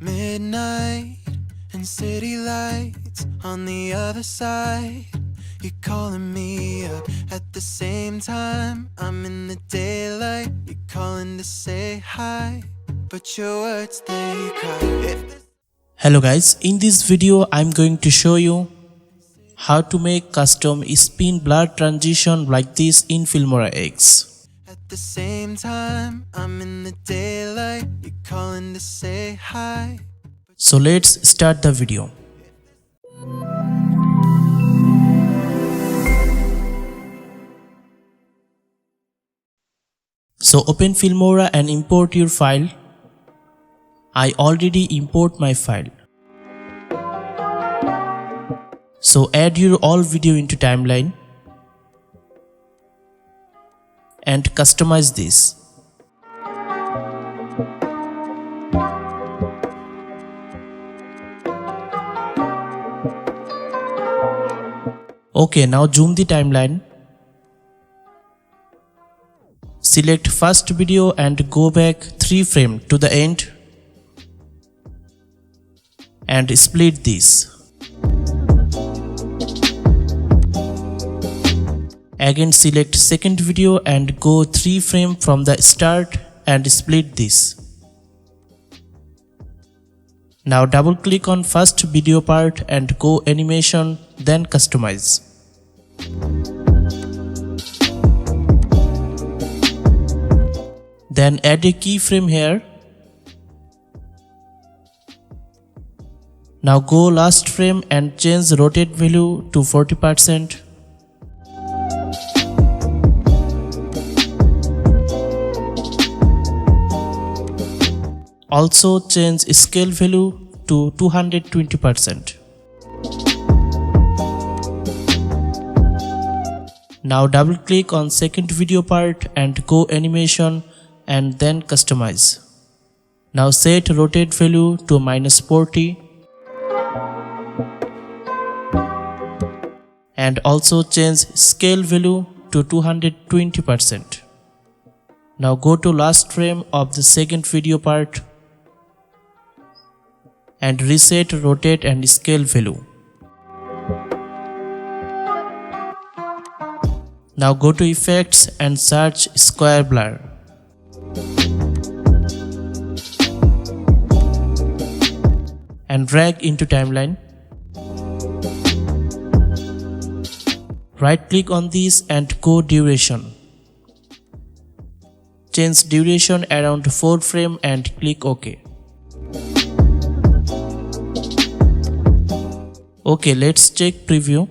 Midnight and city lights on the other side. You're calling me up at the same time. I'm in the daylight. You're calling to say hi, but your words they cry. Hello guys, in this video I'm going to show you how to make custom spin blur transition like this in Filmora X. At the same time, I'm in the daylight. You're calling to say hi. So let's start the video. So open Filmora and import your file. I already import my file. So add your all video into timeline and customize this. Okay, now zoom the timeline. Select first video and go back 3 frames to the end and split this. Again select second video and go 3 frames from the start and split this. Now double click on first video part and go animation, then customize. Then add a keyframe here. Now go last frame and change rotate value to 40%. Also change scale value to 220%. Now double click on second video part and go animation and then customize. Now set rotate value to -40 and also change scale value to 220%. Now go to last frame of the second video part and reset rotate and scale value. Now go to effects and search square blur. And drag into timeline. Right click on this and go duration. Change duration around 4 frames and click OK. Okay, let's check preview.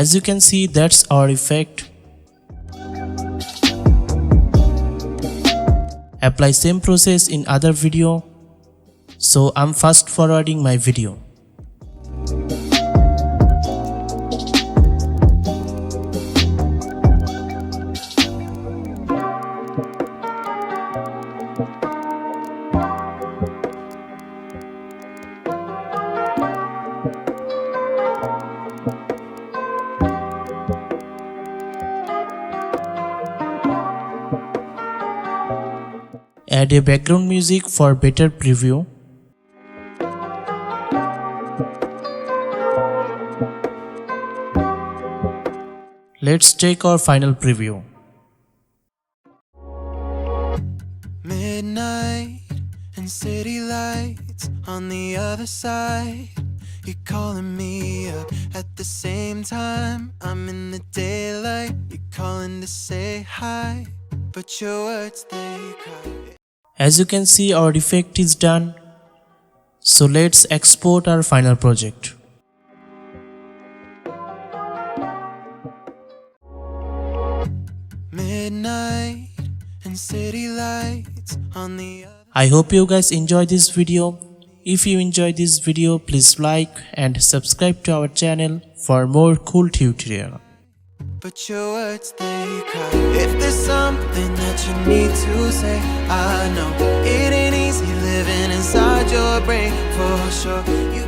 As you can see, that's our effect. Apply same process in other video. So I'm fast forwarding my video. Add a background music for better preview. Let's check our final preview. Midnight and city lights on the other side. You're calling me up at the same time. I'm in the daylight. You're calling to say hi, but your words they cry. As you can see, our effect is done. So let's export our final project. Midnight and city lights on the other. I hope you guys enjoy this video. If you enjoyed this video, please like and subscribe to our channel for more cool tutorial. But your words they cry. If there's something that you need to say, I know it ain't easy living inside your brain for sure. You